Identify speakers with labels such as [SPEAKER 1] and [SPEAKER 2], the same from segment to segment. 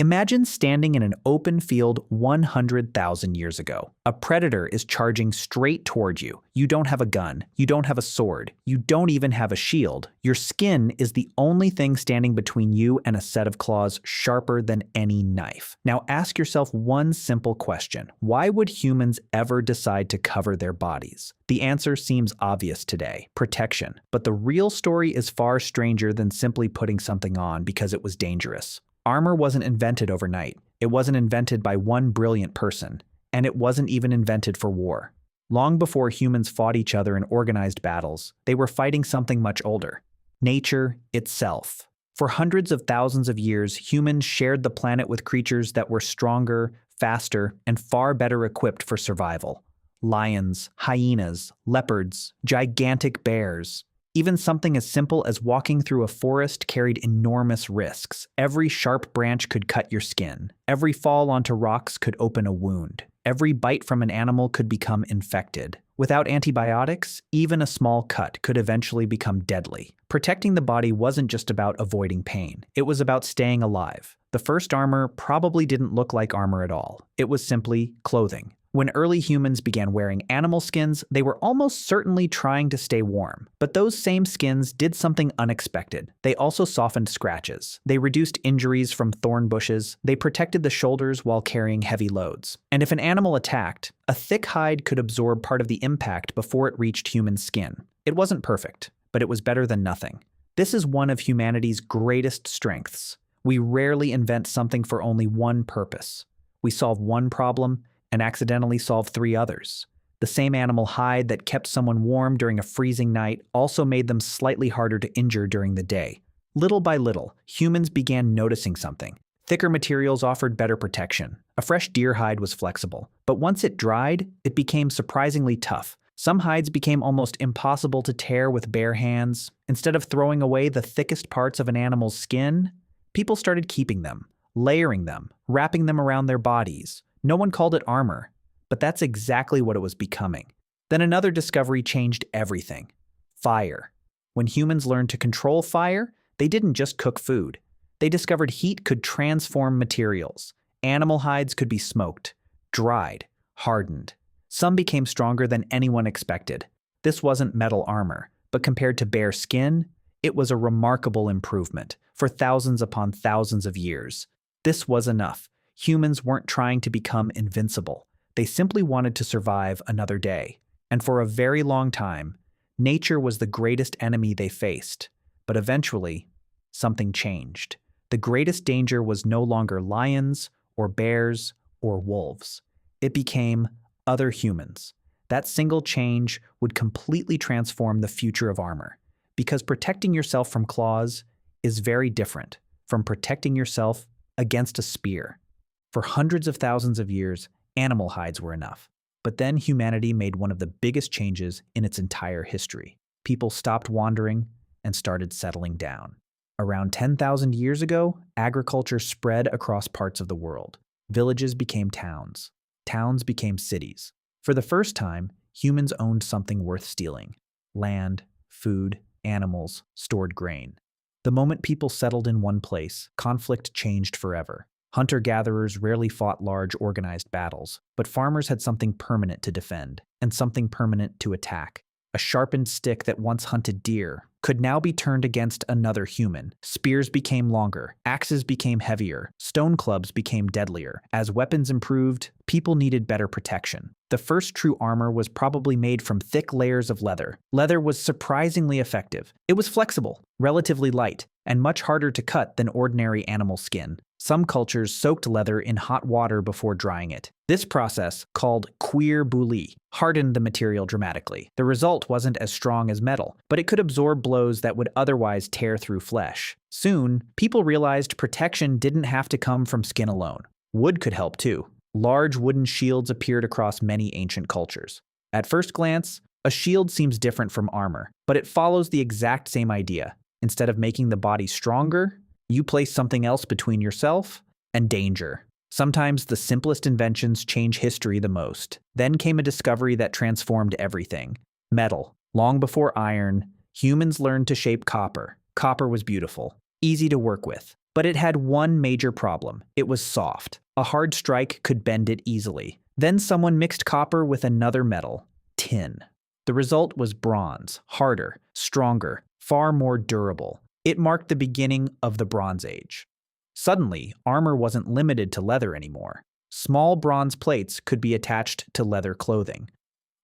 [SPEAKER 1] Imagine standing in an open field 100,000 years ago. A predator is charging straight toward you. You don't have a gun. You don't have a sword. You don't even have a shield. Your skin is the only thing standing between you and a set of claws sharper than any knife. Now ask yourself one simple question. Why would humans ever decide to cover their bodies? The answer seems obvious today: protection. But the real story is far stranger than simply putting something on because it was dangerous. Armor wasn't invented overnight. It wasn't invented by one brilliant person, and it wasn't even invented for war. Long before humans fought each other in organized battles, they were fighting something much older: nature itself. For hundreds of thousands of years, humans shared the planet with creatures that were stronger, faster, and far better equipped for survival. Lions, hyenas, leopards, gigantic bears. Even something as simple as walking through a forest carried enormous risks. Every sharp branch could cut your skin. Every fall onto rocks could open a wound. Every bite from an animal could become infected. Without antibiotics, even a small cut could eventually become deadly. Protecting the body wasn't just about avoiding pain. It was about staying alive. The first armor probably didn't look like armor at all. It was simply clothing. When early humans began wearing animal skins, they were almost certainly trying to stay warm. But those same skins did something unexpected. They also softened scratches. They reduced injuries from thorn bushes. They protected the shoulders while carrying heavy loads. And if an animal attacked, a thick hide could absorb part of the impact before it reached human skin. It wasn't perfect, but it was better than nothing. This is one of humanity's greatest strengths. We rarely invent something for only one purpose. We solve one problem and accidentally solve three others. The same animal hide that kept someone warm during a freezing night also made them slightly harder to injure during the day. Little by little, humans began noticing something. Thicker materials offered better protection. A fresh deer hide was flexible, but once it dried, it became surprisingly tough. Some hides became almost impossible to tear with bare hands. Instead of throwing away the thickest parts of an animal's skin, people started keeping them, layering them, wrapping them around their bodies. No one called it armor, but that's exactly what it was becoming. Then another discovery changed everything: fire. When humans learned to control fire, they didn't just cook food. They discovered heat could transform materials. Animal hides could be smoked, dried, hardened. Some became stronger than anyone expected. This wasn't metal armor, but compared to bare skin, it was a remarkable improvement. For thousands upon thousands of years, this was enough. Humans weren't trying to become invincible. They simply wanted to survive another day. And for a very long time, nature was the greatest enemy they faced. But eventually, something changed. The greatest danger was no longer lions or bears or wolves. It became other humans. That single change would completely transform the future of armor. Because protecting yourself from claws is very different from protecting yourself against a spear. For hundreds of thousands of years, animal hides were enough. But then humanity made one of the biggest changes in its entire history. People stopped wandering and started settling down. Around 10,000 years ago, agriculture spread across parts of the world. Villages became towns. Towns became cities. For the first time, humans owned something worth stealing: land, food, animals, stored grain. The moment people settled in one place, conflict changed forever. Hunter-gatherers rarely fought large, organized battles, but farmers had something permanent to defend, and something permanent to attack. A sharpened stick that once hunted deer could now be turned against another human. Spears became longer, axes became heavier, stone clubs became deadlier. As weapons improved, people needed better protection. The first true armor was probably made from thick layers of leather. Leather was surprisingly effective. It was flexible, relatively light, and much harder to cut than ordinary animal skin. Some cultures soaked leather in hot water before drying it. This process, called cuir bouilli, hardened the material dramatically. The result wasn't as strong as metal, but it could absorb blows that would otherwise tear through flesh. Soon, people realized protection didn't have to come from skin alone. Wood could help too. Large wooden shields appeared across many ancient cultures. At first glance, a shield seems different from armor, but it follows the exact same idea. Instead of making the body stronger, you place something else between yourself and danger. Sometimes the simplest inventions change history the most. Then came a discovery that transformed everything: metal. Long before iron, humans learned to shape copper. Copper was beautiful, easy to work with, But it had one major problem. It was soft. A hard strike could bend it easily. Then someone mixed copper with another metal, tin. The result was bronze, harder, stronger, far more durable. It marked the beginning of the Bronze Age. Suddenly, armor wasn't limited to leather anymore. Small bronze plates could be attached to leather clothing.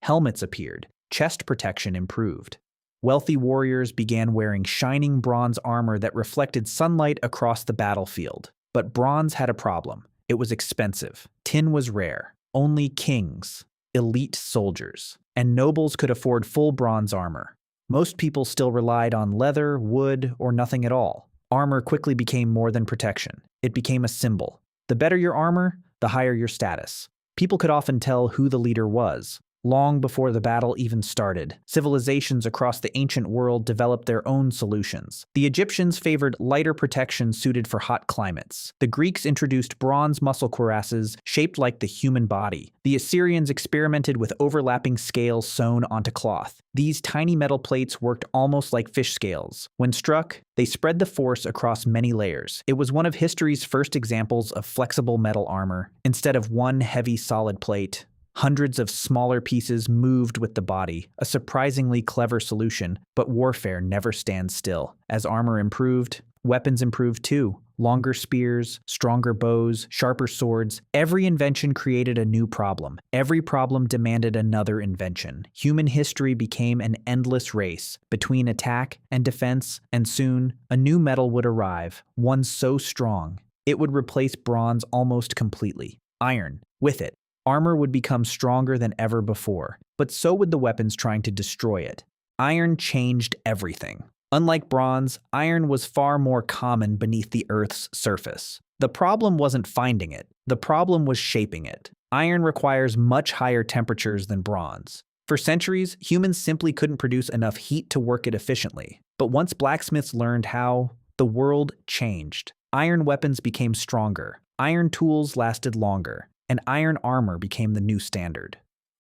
[SPEAKER 1] Helmets appeared. Chest protection improved. Wealthy warriors began wearing shining bronze armor that reflected sunlight across the battlefield. But bronze had a problem. It was expensive. Tin was rare. Only kings, elite soldiers, and nobles could afford full bronze armor. Most people still relied on leather, wood, or nothing at all. Armor quickly became more than protection. It became a symbol. The better your armor, the higher your status. People could often tell who the leader was. Long before the battle even started, civilizations across the ancient world developed their own solutions. The Egyptians favored lighter protection suited for hot climates. The Greeks introduced bronze muscle cuirasses shaped like the human body. The Assyrians experimented with overlapping scales sewn onto cloth. These tiny metal plates worked almost like fish scales. When struck, they spread the force across many layers. It was one of history's first examples of flexible metal armor. Instead of one heavy solid plate, hundreds of smaller pieces moved with the body, a surprisingly clever solution, but warfare never stands still. As armor improved, weapons improved too. Longer spears, stronger bows, sharper swords. Every invention created a new problem. Every problem demanded another invention. Human history became an endless race between attack and defense, and soon, a new metal would arrive, one so strong, it would replace bronze almost completely. Iron. With it, armor would become stronger than ever before, but so would the weapons trying to destroy it. Iron changed everything. Unlike bronze, iron was far more common beneath the Earth's surface. The problem wasn't finding it. The problem was shaping it. Iron requires much higher temperatures than bronze. For centuries, humans simply couldn't produce enough heat to work it efficiently. But once blacksmiths learned how, the world changed. Iron weapons became stronger. Iron tools lasted longer. And iron armor became the new standard.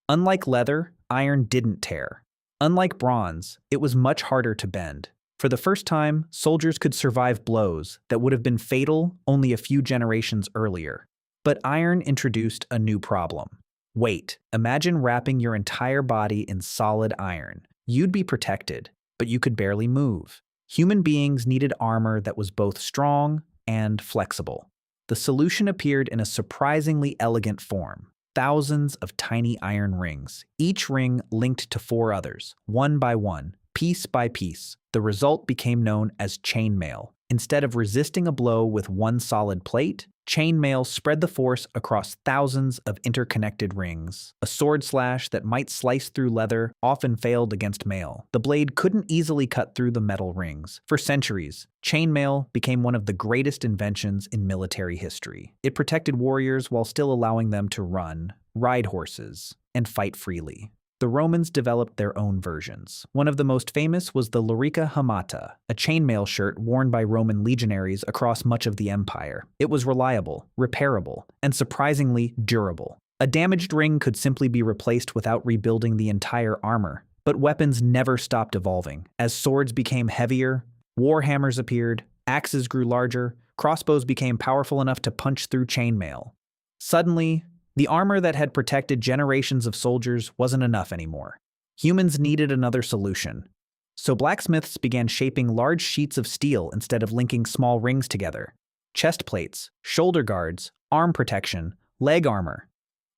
[SPEAKER 1] Unlike leather, iron didn't tear. Unlike bronze, it was much harder to bend. For the first time, soldiers could survive blows that would have been fatal only a few generations earlier. But iron introduced a new problem. Weight. Imagine wrapping your entire body in solid iron. You'd be protected, but you could barely move. Human beings needed armor that was both strong and flexible. The solution appeared in a surprisingly elegant form. Thousands of tiny iron rings, each ring linked to 4 others, one by one, piece by piece. The result became known as chainmail. Instead of resisting a blow with one solid plate, chainmail spread the force across thousands of interconnected rings. A sword slash that might slice through leather often failed against mail. The blade couldn't easily cut through the metal rings. For centuries, chainmail became one of the greatest inventions in military history. It protected warriors while still allowing them to run, ride horses, and fight freely. The Romans developed their own versions. One of the most famous was the larica hamata, a chainmail shirt worn by Roman legionaries across much of the empire. It was reliable, repairable, and surprisingly durable. A damaged ring could simply be replaced without rebuilding the entire armor. But weapons never stopped evolving. As swords became heavier, war hammers appeared, axes grew larger, crossbows became powerful enough to punch through chainmail. Suddenly, the armor that had protected generations of soldiers wasn't enough anymore. Humans needed another solution. So blacksmiths began shaping large sheets of steel instead of linking small rings together. Chest plates, shoulder guards, arm protection, leg armor.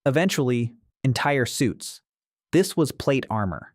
[SPEAKER 1] Eventually, entire suits. This was plate armor.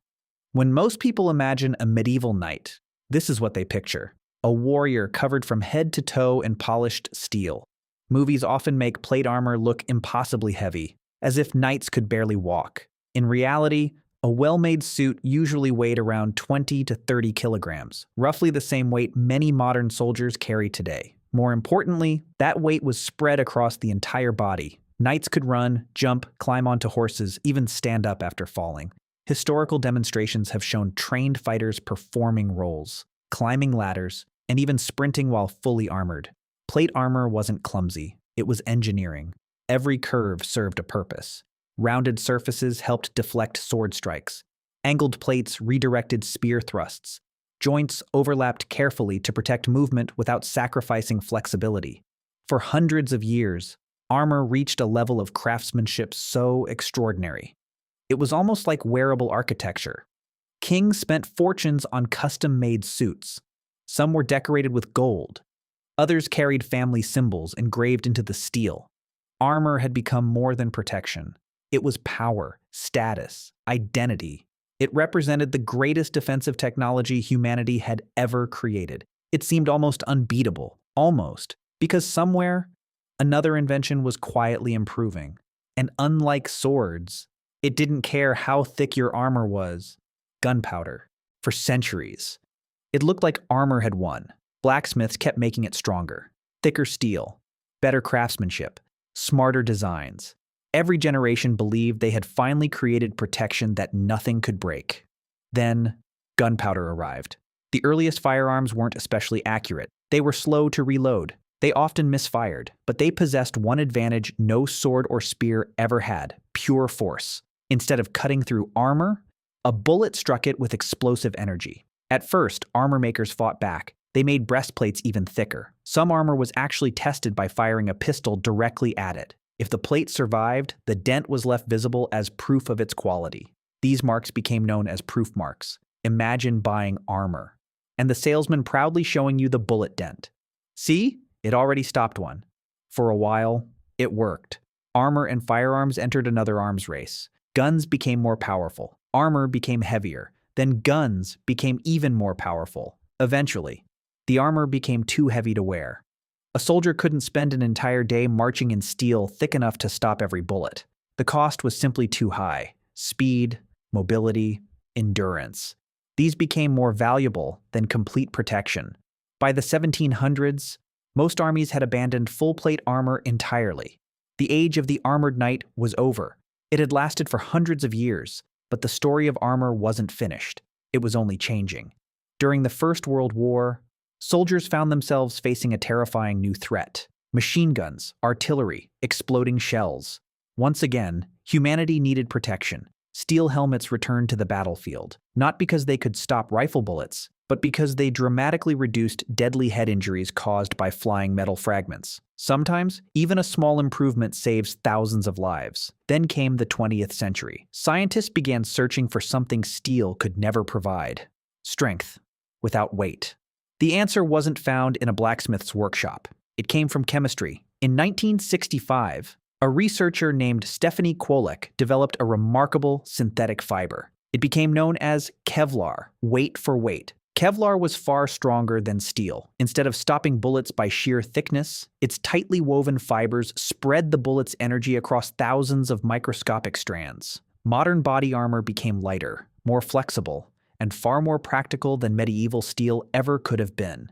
[SPEAKER 1] When most people imagine a medieval knight, this is what they picture: a warrior covered from head to toe in polished steel. Movies often make plate armor look impossibly heavy, as if knights could barely walk. In reality, a well-made suit usually weighed around 20 to 30 kilograms, roughly the same weight many modern soldiers carry today. More importantly, that weight was spread across the entire body. Knights could run, jump, climb onto horses, even stand up after falling. Historical demonstrations have shown trained fighters performing roles, climbing ladders, and even sprinting while fully armored. Plate armor wasn't clumsy, it was engineering. Every curve served a purpose. Rounded surfaces helped deflect sword strikes. Angled plates redirected spear thrusts. Joints overlapped carefully to protect movement without sacrificing flexibility. For hundreds of years, armor reached a level of craftsmanship so extraordinary. It was almost like wearable architecture. Kings spent fortunes on custom-made suits. Some were decorated with gold. Others carried family symbols engraved into the steel. Armor had become more than protection. It was power, status, identity. It represented the greatest defensive technology humanity had ever created. It seemed almost unbeatable, because somewhere, another invention was quietly improving. And unlike swords, it didn't care how thick your armor was. Gunpowder. For centuries. It looked like armor had won. Blacksmiths kept making it stronger. Thicker steel. Better craftsmanship. Smarter designs. Every generation believed they had finally created protection that nothing could break. Then, gunpowder arrived. The earliest firearms weren't especially accurate. They were slow to reload. They often misfired, but they possessed one advantage no sword or spear ever had: pure force. Instead of cutting through armor, a bullet struck it with explosive energy. At first, armor makers fought back. They made breastplates even thicker. Some armor was actually tested by firing a pistol directly at it. If the plate survived, the dent was left visible as proof of its quality. These marks became known as proof marks. Imagine buying armor, and the salesman proudly showing you the bullet dent. See? It already stopped one. For a while, it worked. Armor and firearms entered another arms race. Guns became more powerful. Armor became heavier. Then guns became even more powerful. Eventually, the armor became too heavy to wear. A soldier couldn't spend an entire day marching in steel thick enough to stop every bullet. The cost was simply too high. Speed, mobility, endurance. These became more valuable than complete protection. By the 1700s, most armies had abandoned full-plate armor entirely. The age of the armored knight was over. It had lasted for hundreds of years, but the story of armor wasn't finished. It was only changing. During the First World War, soldiers found themselves facing a terrifying new threat: machine guns, artillery, exploding shells. Once again, humanity needed protection. Steel helmets returned to the battlefield, not because they could stop rifle bullets, but because they dramatically reduced deadly head injuries caused by flying metal fragments. Sometimes, even a small improvement saves thousands of lives. Then came the 20th century. Scientists began searching for something steel could never provide: strength, without weight. The answer wasn't found in a blacksmith's workshop. It came from chemistry. In 1965, a researcher named Stephanie Kwolek developed a remarkable synthetic fiber. It became known as Kevlar, weight for weight. Kevlar was far stronger than steel. Instead of stopping bullets by sheer thickness, its tightly woven fibers spread the bullet's energy across thousands of microscopic strands. Modern body armor became lighter, more flexible, and far more practical than medieval steel ever could have been.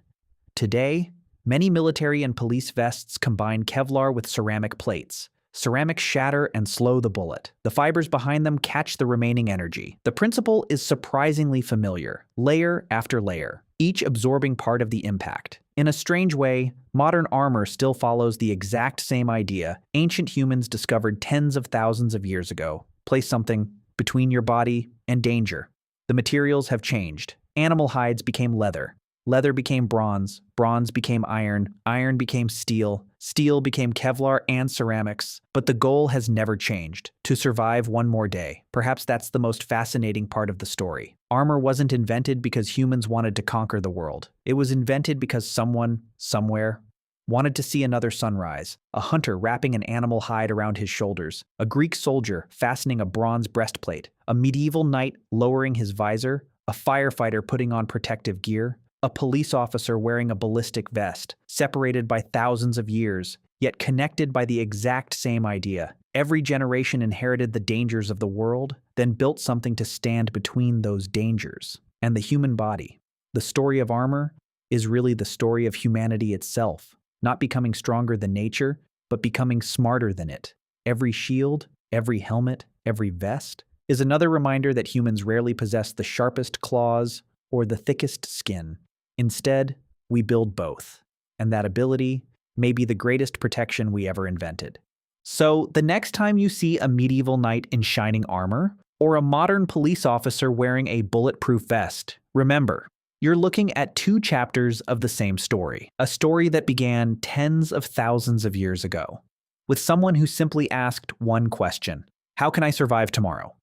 [SPEAKER 1] Today, many military and police vests combine Kevlar with ceramic plates. Ceramics shatter and slow the bullet. The fibers behind them catch the remaining energy. The principle is surprisingly familiar, layer after layer, each absorbing part of the impact. In a strange way, modern armor still follows the exact same idea ancient humans discovered tens of thousands of years ago. Place something between your body and danger. The materials have changed. Animal hides became leather. Leather became bronze. Bronze became iron. Iron became steel. Steel became Kevlar and ceramics. But the goal has never changed: to survive one more day. Perhaps that's the most fascinating part of the story. Armor wasn't invented because humans wanted to conquer the world. It was invented because someone, somewhere, wanted to see another sunrise. A hunter wrapping an animal hide around his shoulders. A Greek soldier fastening a bronze breastplate. A medieval knight lowering his visor. A firefighter putting on protective gear. A police officer wearing a ballistic vest, separated by thousands of years, yet connected by the exact same idea. Every generation inherited the dangers of the world, then built something to stand between those dangers. And the human body. The story of armor is really the story of humanity itself, not becoming stronger than nature, but becoming smarter than it. Every shield, every helmet, every vest is another reminder that humans rarely possess the sharpest claws or the thickest skin. Instead, we build both, and that ability may be the greatest protection we ever invented. So, the next time you see a medieval knight in shining armor, or a modern police officer wearing a bulletproof vest, remember, You're looking at two chapters of the same story, a story that began tens of thousands of years ago, with someone who simply asked one question: how can I survive tomorrow?